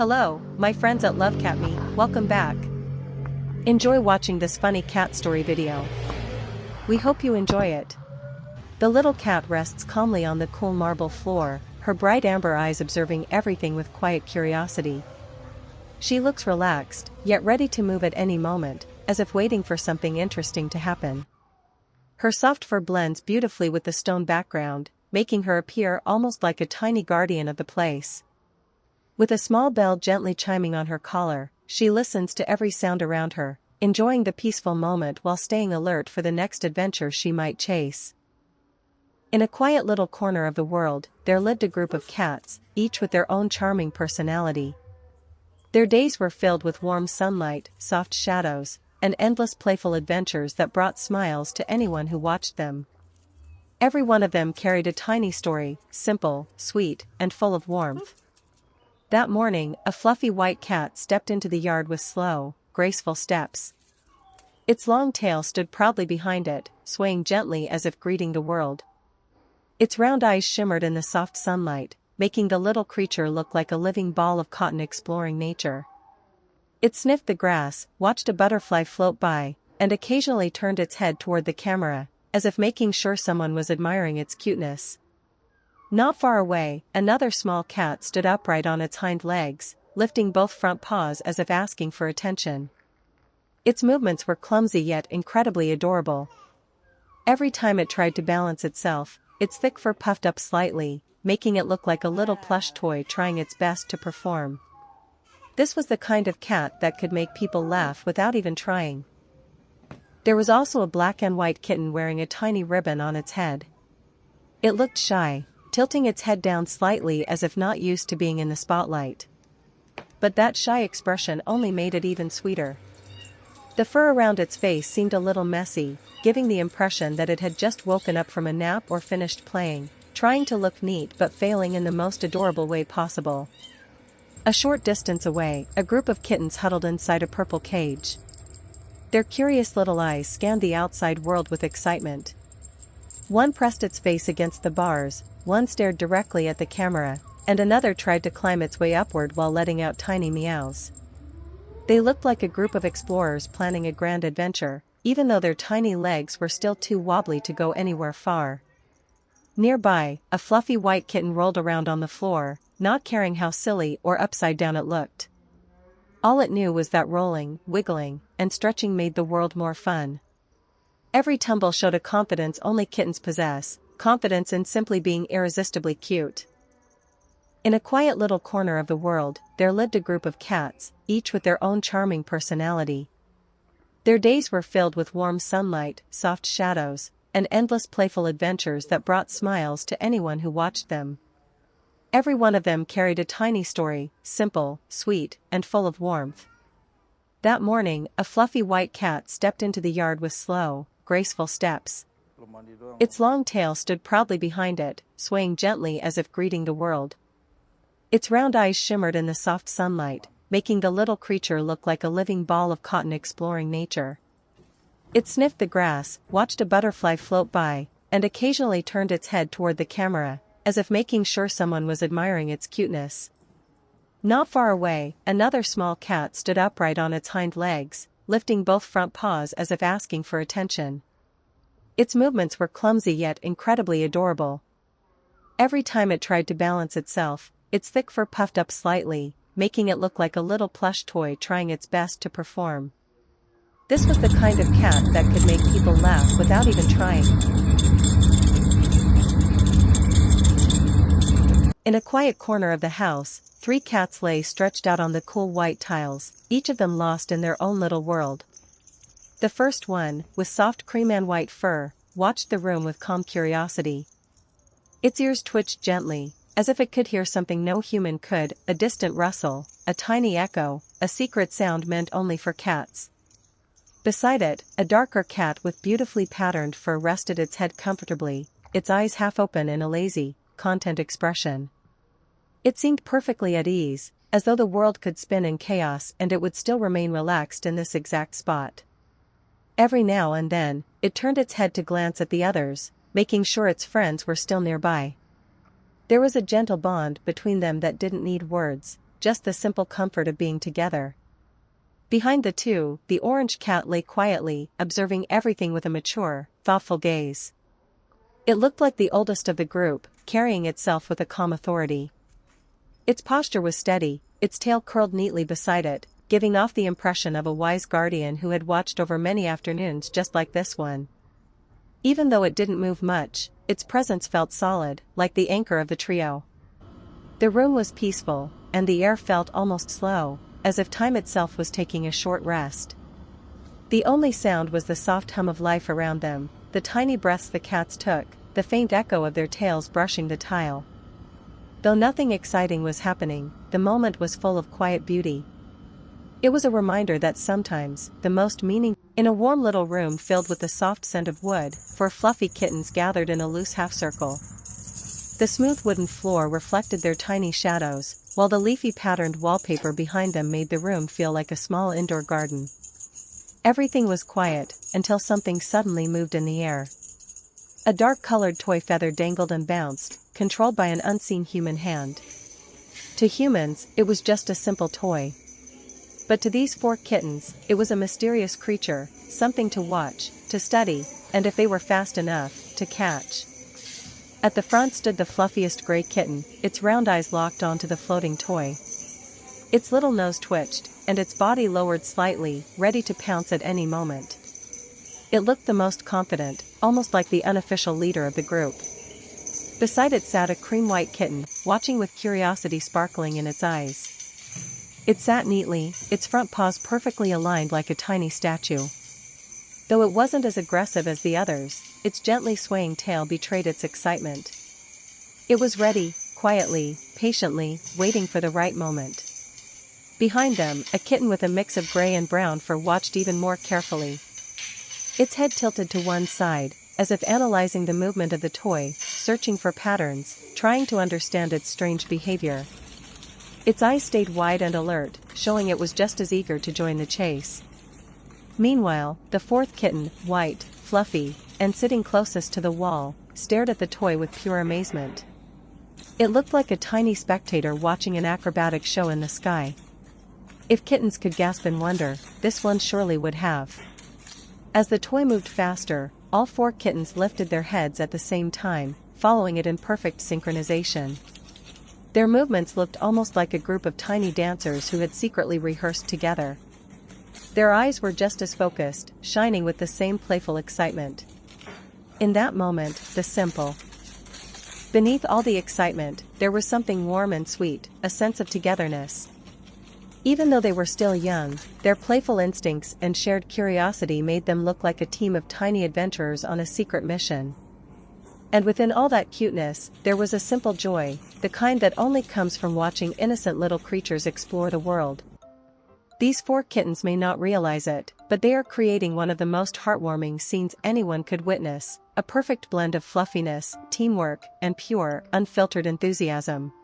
Hello, my friends at Lovecatmy, welcome back. Enjoy watching this funny cat story video. We hope you enjoy it. The little cat rests calmly on the cool marble floor, her bright amber eyes observing everything with quiet curiosity. She looks relaxed, yet ready to move at any moment, as if waiting for something interesting to happen. Her soft fur blends beautifully with the stone background, making her appear almost like a tiny guardian of the place. With a small bell gently chiming on her collar, she listens to every sound around her, enjoying the peaceful moment while staying alert for the next adventure she might chase. In a quiet little corner of the world, there lived a group of cats, each with their own charming personality. Their days were filled with warm sunlight, soft shadows, and endless playful adventures that brought smiles to anyone who watched them. Every one of them carried a tiny story, simple, sweet, and full of warmth. That morning, a fluffy white cat stepped into the yard with slow, graceful steps. Its long tail stood proudly behind it, swaying gently as if greeting the world. Its round eyes shimmered in the soft sunlight, making the little creature look like a living ball of cotton exploring nature. It sniffed the grass, watched a butterfly float by, and occasionally turned its head toward the camera, as if making sure someone was admiring its cuteness. Not far away, another small cat stood upright on its hind legs, lifting both front paws as if asking for attention. Its movements were clumsy yet incredibly adorable. Every time it tried to balance itself, its thick fur puffed up slightly, making it look like a little plush toy trying its best to perform. This was the kind of cat that could make people laugh without even trying. There was also a black and white kitten wearing a tiny ribbon on its head. It looked shy, tilting its head down slightly as if not used to being in the spotlight. But that shy expression only made it even sweeter. The fur around its face seemed a little messy, giving the impression that it had just woken up from a nap or finished playing, trying to look neat but failing in the most adorable way possible. A short distance away, a group of kittens huddled inside a purple cage. Their curious little eyes scanned the outside world with excitement. One pressed its face against the bars, one stared directly at the camera, and another tried to climb its way upward while letting out tiny meows. They looked like a group of explorers planning a grand adventure, even though their tiny legs were still too wobbly to go anywhere far. Nearby, a fluffy white kitten rolled around on the floor, not caring how silly or upside down it looked. All it knew was that rolling, wiggling, and stretching made the world more fun. Every tumble showed a confidence only kittens possess, confidence in simply being irresistibly cute. In a quiet little corner of the world, there lived a group of cats, each with their own charming personality. Their days were filled with warm sunlight, soft shadows, and endless playful adventures that brought smiles to anyone who watched them. Every one of them carried a tiny story, simple, sweet, and full of warmth. That morning, a fluffy white cat stepped into the yard with slow, graceful steps. Its long tail stood proudly behind it, swaying gently as if greeting the world. Its round eyes shimmered in the soft sunlight, making the little creature look like a living ball of cotton exploring nature. It sniffed the grass, watched a butterfly float by, and occasionally turned its head toward the camera, as if making sure someone was admiring its cuteness. Not far away, another small cat stood upright on its hind legs, lifting both front paws as if asking for attention. Its movements were clumsy yet incredibly adorable. Every time it tried to balance itself, its thick fur puffed up slightly, making it look like a little plush toy trying its best to perform. This was the kind of cat that could make people laugh without even trying. In a quiet corner of the house, 3 cats lay stretched out on the cool white tiles, each of them lost in their own little world. The first one, with soft cream and white fur, watched the room with calm curiosity. Its ears twitched gently, as if it could hear something no human could, a distant rustle, a tiny echo, a secret sound meant only for cats. Beside it, a darker cat with beautifully patterned fur rested its head comfortably, its eyes half open in a lazy, content expression. It seemed perfectly at ease, as though the world could spin in chaos and it would still remain relaxed in this exact spot. Every now and then, it turned its head to glance at the others, making sure its friends were still nearby. There was a gentle bond between them that didn't need words, just the simple comfort of being together. Behind the two, the orange cat lay quietly, observing everything with a mature, thoughtful gaze. It looked like the oldest of the group, carrying itself with a calm authority. Its posture was steady, its tail curled neatly beside it, giving off the impression of a wise guardian who had watched over many afternoons just like this one. Even though it didn't move much, its presence felt solid, like the anchor of the trio. The room was peaceful, and the air felt almost slow, as if time itself was taking a short rest. The only sound was the soft hum of life around them, the tiny breaths the cats took, the faint echo of their tails brushing the tile. Though nothing exciting was happening, the moment was full of quiet beauty. It was a reminder that sometimes, the most meaningful. In a warm little room filled with the soft scent of wood, 4 fluffy kittens gathered in a loose half-circle. The smooth wooden floor reflected their tiny shadows, while the leafy patterned wallpaper behind them made the room feel like a small indoor garden. Everything was quiet, until something suddenly moved in the air. A dark-colored toy feather dangled and bounced, controlled by an unseen human hand. To humans, it was just a simple toy. But to these 4 kittens, it was a mysterious creature, something to watch, to study, and if they were fast enough, to catch. At the front stood the fluffiest gray kitten, its round eyes locked onto the floating toy. Its little nose twitched, and its body lowered slightly, ready to pounce at any moment. It looked the most confident, almost like the unofficial leader of the group. Beside it sat a cream-white kitten, watching with curiosity sparkling in its eyes. It sat neatly, its front paws perfectly aligned like a tiny statue. Though it wasn't as aggressive as the others, its gently swaying tail betrayed its excitement. It was ready, quietly, patiently, waiting for the right moment. Behind them, a kitten with a mix of gray and brown fur watched even more carefully. Its head tilted to one side, as if analyzing the movement of the toy, searching for patterns, trying to understand its strange behavior. Its eyes stayed wide and alert, showing it was just as eager to join the chase. Meanwhile, the 4th kitten, white, fluffy, and sitting closest to the wall, stared at the toy with pure amazement. It looked like a tiny spectator watching an acrobatic show in the sky. If kittens could gasp in wonder, this one surely would have. As the toy moved faster, all 4 kittens lifted their heads at the same time, following it in perfect synchronization. Their movements looked almost like a group of tiny dancers who had secretly rehearsed together. Their eyes were just as focused, shining with the same playful excitement. In that moment, beneath all the excitement, there was something warm and sweet, a sense of togetherness. Even though they were still young, their playful instincts and shared curiosity made them look like a team of tiny adventurers on a secret mission. And within all that cuteness, there was a simple joy, the kind that only comes from watching innocent little creatures explore the world. These 4 kittens may not realize it, but they are creating one of the most heartwarming scenes anyone could witness, a perfect blend of fluffiness, teamwork, and pure, unfiltered enthusiasm.